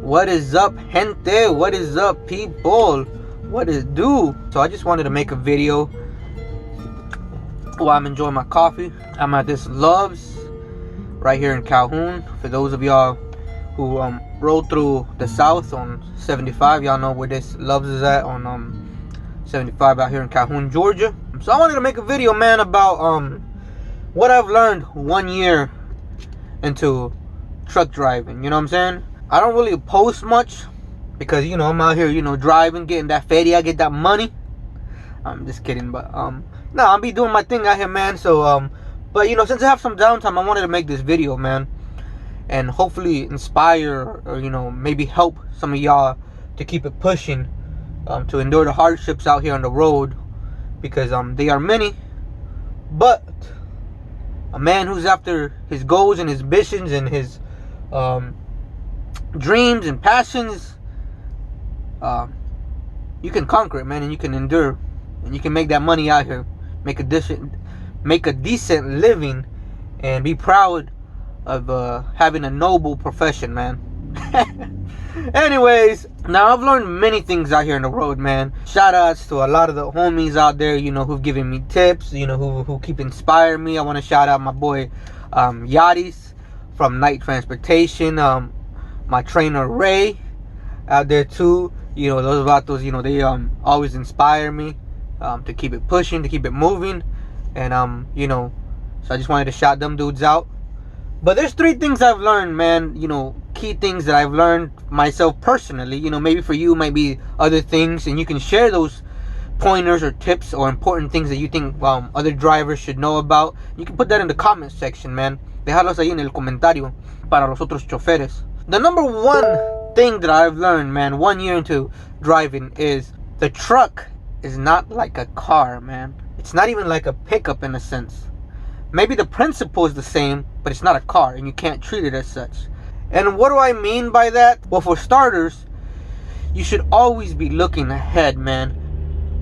What is up, gente? What is up, people? What is do? So I just wanted to make a video while I'm enjoying my coffee. I'm at this Love's right here in Calhoun. For those of y'all who rode through the south on 75, y'all know where this Love's is at on 75 out here in Calhoun, Georgia. So I wanted to make a video, man, about what I've learned 1 year into truck driving. You know what I'm saying? I don't really post much because, you know, I'm out here, you know, driving, getting that feria, get that money. I'm just kidding, but no, I'll be doing my thing out here, man. So but you know, since I have some downtime, I wanted to make this video, man, and hopefully inspire or you know, maybe help some of y'all to keep it pushing, to endure the hardships out here on the road, because they are many. But a man who's after his goals and his ambitions and his dreams and passions, you can conquer it, man, and you can endure, and you can make that money out here, make a decent living, and be proud of having a noble profession, man. Anyways, now I've learned many things out here on the road, man. Shout outs to a lot of the homies out there, you know, who've given me tips, you know, who keep inspiring me. I want to shout out my boy Yadis from Night Transportation, my trainer Ray out there too. You know, those vatos, you know, they always inspire me to keep it pushing, to keep it moving, and you know, so I just wanted to shout them dudes out. But there's 3 things I've learned, man, you know, key things that I've learned myself personally. You know, maybe for you might be other things, and you can share those pointers or tips or important things that you think other drivers should know about. You can put that in the comment section, man. Déjalos ahí en el comentario para los otros choferes. The number 1 thing that I've learned, man, 1 year into driving, is the truck is not like a car, man. It's not even like a pickup in a sense. Maybe the principle is the same, but it's not a car, and you can't treat it as such. And what do I mean by that? Well, for starters, you should always be looking ahead, man.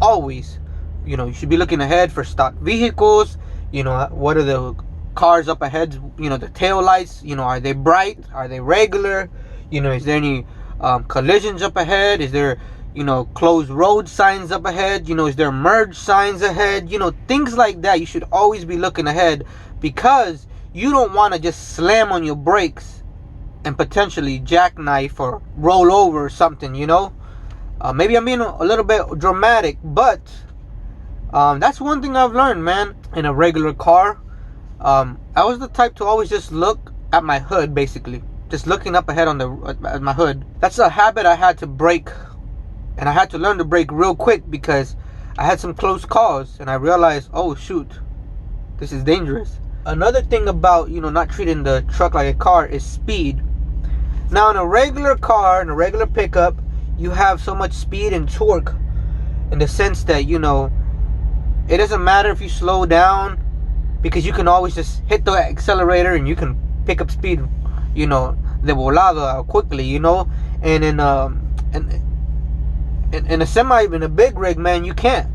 Always. You know, you should be looking ahead for stock vehicles. You know, what are the cars up ahead? You know, the tail lights, you know, are they bright? Are they regular? You know, is there any collisions up ahead? Is there, you know, closed road signs up ahead? You know, is there merge signs ahead? You know, things like that. You should always be looking ahead, because you don't want to just slam on your brakes and potentially jackknife or roll over or something, you know. Maybe I'm being a little bit dramatic, but that's one thing I've learned, man. In a regular car, I was the type to always just look at my hood, basically. Just looking up ahead at my hood. That's a habit I had to break. And I had to learn to brake real quick, because I had some close calls and I realized, oh shoot, this is dangerous. Another thing about, you know, not treating the truck like a car is speed. Now, in a regular car, in a regular pickup, you have so much speed and torque, in the sense that, you know, it doesn't matter if you slow down, because you can always just hit the accelerator and you can pick up speed, you know, de volada, quickly, you know. And in a semi, in a big rig, man, you can't.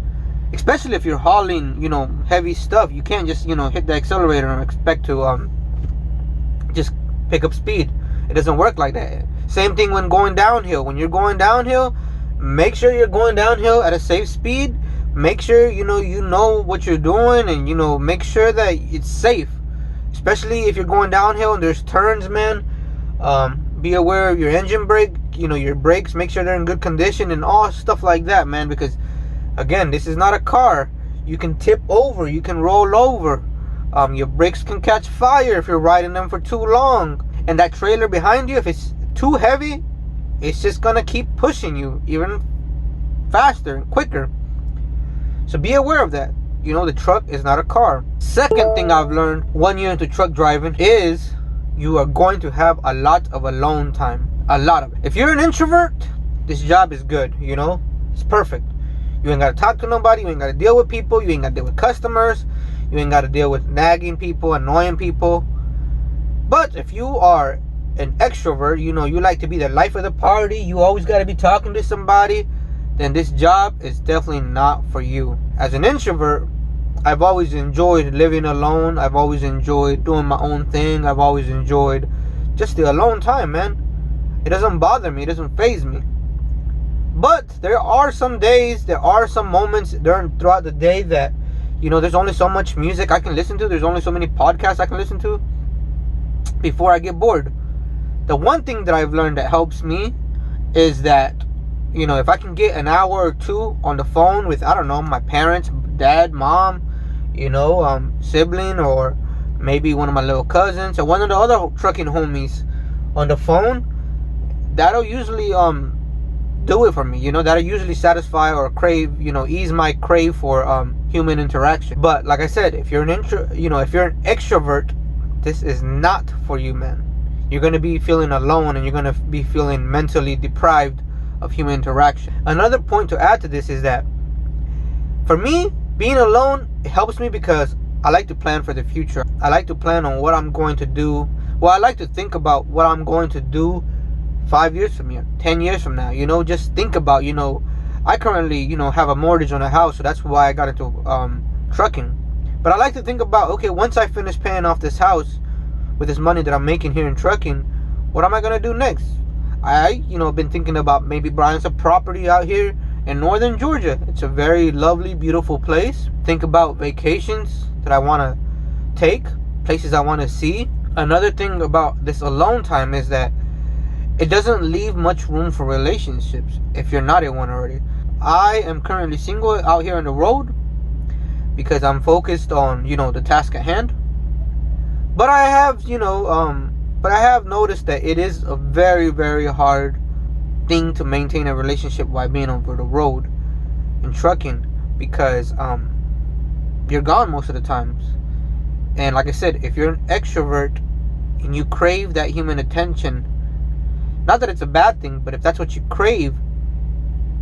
Especially if you're hauling, you know, heavy stuff. You can't just, you know, hit the accelerator and expect to just pick up speed. It doesn't work like that. Same thing when going downhill. When you're going downhill, make sure you're going downhill at a safe speed. Make sure, you know what you're doing, and, you know, make sure that it's safe. Especially if you're going downhill and there's turns, man. Be aware of your engine brake, you know, your brakes, make sure they're in good condition and all stuff like that, man, because again, this is not a car. You can tip over, you can roll over, your brakes can catch fire if you're riding them for too long, and that trailer behind you, if it's too heavy, it's just gonna keep pushing you even faster and quicker. So be aware of that. You know, the truck is not a car. Second thing I've learned 1 year into truck driving is you are going to have a lot of alone time. A lot of it. If you're an introvert, this job is good, you know. It's perfect. You ain't got to talk to nobody. You ain't got to deal with people. You ain't got to deal with customers. You ain't got to deal with nagging people, annoying people. But if you are an extrovert, you know, you like to be the life of the party, you always got to be talking to somebody, then this job is definitely not for you. As an introvert, I've always enjoyed living alone. I've always enjoyed doing my own thing. I've always enjoyed just the alone time, man. It doesn't bother me. It doesn't faze me. But there are some days, there are some moments throughout the day that, there's only so much music I can listen to. There's only so many podcasts I can listen to before I get bored. The one thing that I've learned that helps me is that, if I can get an hour or two on the phone with, I don't know, my parents, dad, mom, sibling, or maybe one of my little cousins or one of the other trucking homies on the phone, that'll usually do it for me. That'll usually satisfy or crave, ease my crave for human interaction. But like I said, if you're an extrovert, this is not for you, man. You're going to be feeling alone, and you're going to be feeling mentally deprived of human interaction. Another point to add to this is that for me, being alone, it helps me because I like to plan for the future. I like to plan on what I'm going to do. Well, I like to think about what I'm going to do 5 years from now, 10 years from now. Just think about, I currently, have a mortgage on a house, so that's why I got into trucking. But I like to think about, okay, once I finish paying off this house with this money that I'm making here in trucking, what am I going to do next? I, been thinking about maybe buying some property out here in northern Georgia. It's a very lovely, beautiful place. Think about vacations that I want to take, places I want to see. Another thing about this alone time is that it doesn't leave much room for relationships if you're not in one already. I am currently single out here on the road because I'm focused on, the task at hand. But I have, noticed that it is a very, very hard thing to maintain a relationship while being over the road in trucking, because you're gone most of the times. And like I said, if you're an extrovert and you crave that human attention, not that it's a bad thing, but if that's what you crave,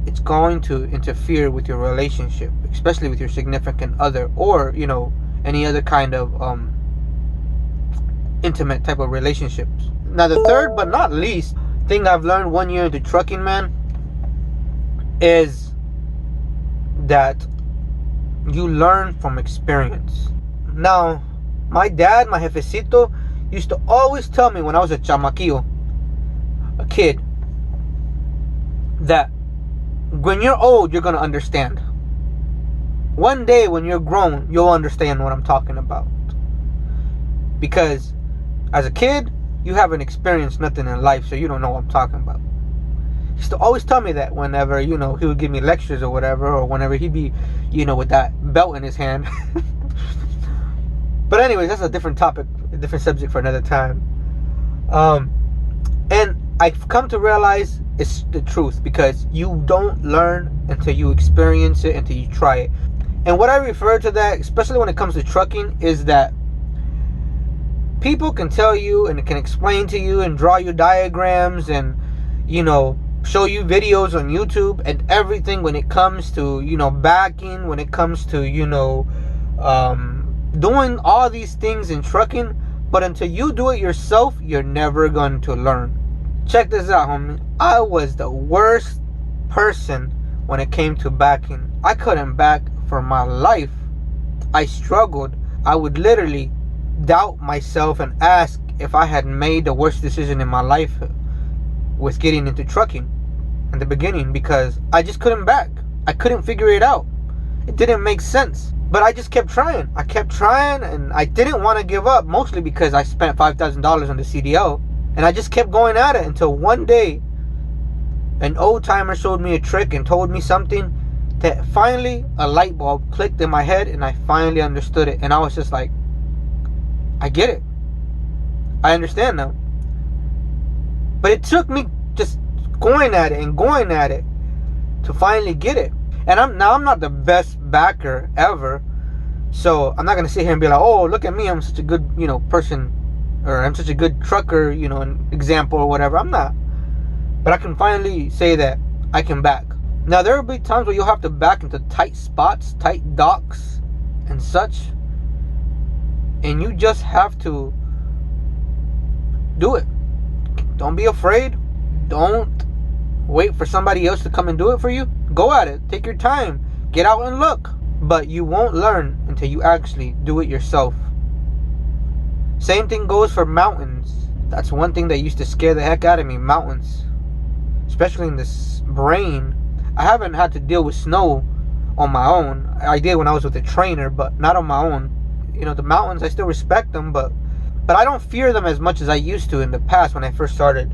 it's going to interfere with your relationship, especially with your significant other, or any other kind of intimate type of relationships. Now, the third but not least thing I've learned 1 year into trucking, man, is that you learn from experience. Now, my dad, my jefecito, used to always tell me when I was a chamaquillo, a kid, that when you're old, you're going to understand. One day when you're grown, you'll understand what I'm talking about. Because as a kid, you haven't experienced nothing in life, so you don't know what I'm talking about. He used to always tell me that whenever, he would give me lectures or whatever, or whenever he'd be, with that belt in his hand. But anyways, that's a different topic, a different subject for another time. And I've come to realize it's the truth, because you don't learn until you experience it, until you try it. And what I refer to that, especially when it comes to trucking, is that people can tell you and can explain to you and draw you diagrams and, show you videos on YouTube and everything when it comes to, backing, when it comes to, doing all these things in trucking. But until you do it yourself, you're never going to learn. Check this out, homie. I was the worst person when it came to backing. I couldn't back for my life. I struggled. I would literally doubt myself and ask if I had made the worst decision in my life with getting into trucking in the beginning, because I just couldn't back. I couldn't figure it out. It didn't make sense. But I just kept trying. I kept trying, and I didn't want to give up, mostly because I spent $5,000 on the CDL. And I just kept going at it until one day an old timer showed me a trick and told me something that finally a light bulb clicked in my head, and I finally understood it. And I was just like, I get it. I understand now. But it took me just going at it to finally get it. And I'm not the best backer ever, so I'm not gonna sit here and be like, oh, look at me, I'm such a good person, or I'm such a good trucker, an example or whatever. I'm not. But I can finally say that I can back. Now, there will be times where you'll have to back into tight spots, tight docks and such, and you just have to do it. Don't be afraid. Don't wait for somebody else to come and do it for you. Go at it. Take your time. Get out and look. But you won't learn until you actually do it yourself. Same thing goes for mountains. That's one thing that used to scare the heck out of me, mountains. Especially in this rain. I haven't had to deal with snow on my own. I did when I was with a trainer, but not on my own. You know, the mountains, I still respect them, but I don't fear them as much as I used to in the past when I first started.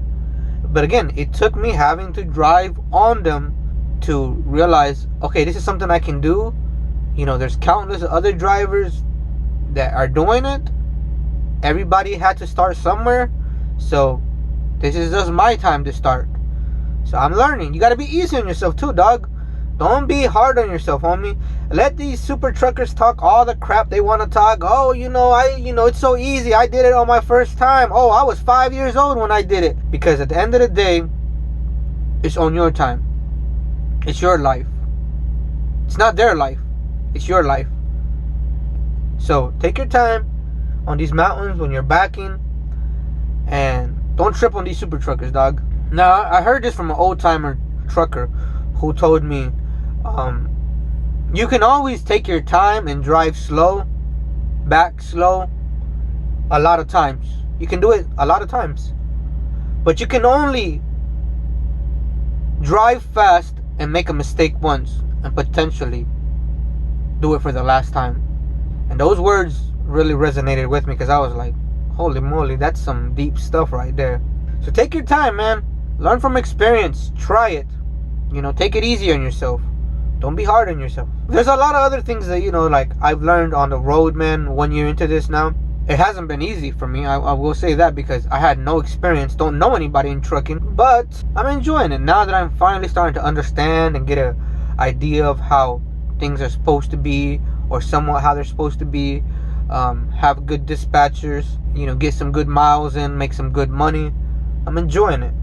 But again, it took me having to drive on them to realize, okay, this is something I can do. You know, there's countless other drivers that are doing it. Everybody had to start somewhere. So this is just my time to start. So I'm learning. You got to be easy on yourself too, dog. Don't be hard on yourself, homie. Let these super truckers talk all the crap they want to talk. Oh, it's so easy. I did it on my first time. Oh, I was 5 years old when I did it. Because at the end of the day, it's on your time. It's your life. It's not their life. It's your life. So take your time on these mountains when you're backing. And don't trip on these super truckers, dog. Now, I heard this from an old-timer trucker who told me, you can always take your time and drive slow, back slow, a lot of times. You can do it a lot of times. But you can only drive fast and make a mistake once and potentially do it for the last time. And those words really resonated with me because I was like, holy moly, that's some deep stuff right there. So take your time, man. Learn from experience. Try it. You know, take it easy on yourself. Don't be hard on yourself. There's a lot of other things that, like I've learned on the road, man, 1 year into this now. It hasn't been easy for me. I will say that because I had no experience. Don't know anybody in trucking. But I'm enjoying it. Now that I'm finally starting to understand and get an idea of how things are supposed to be, or somewhat how they're supposed to be. Have good dispatchers. Get some good miles in. Make some good money. I'm enjoying it.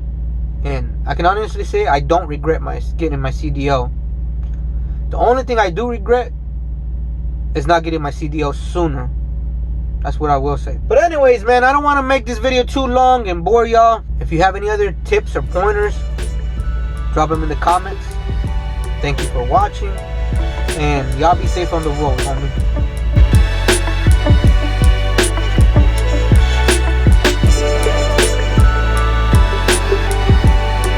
And I can honestly say I don't regret getting my CDL. The only thing I do regret is not getting my CDL sooner. That's what I will say. But anyways, man, I don't want to make this video too long and bore y'all. If you have any other tips or pointers, drop them in the comments. Thank you for watching. And y'all be safe on the road, homie.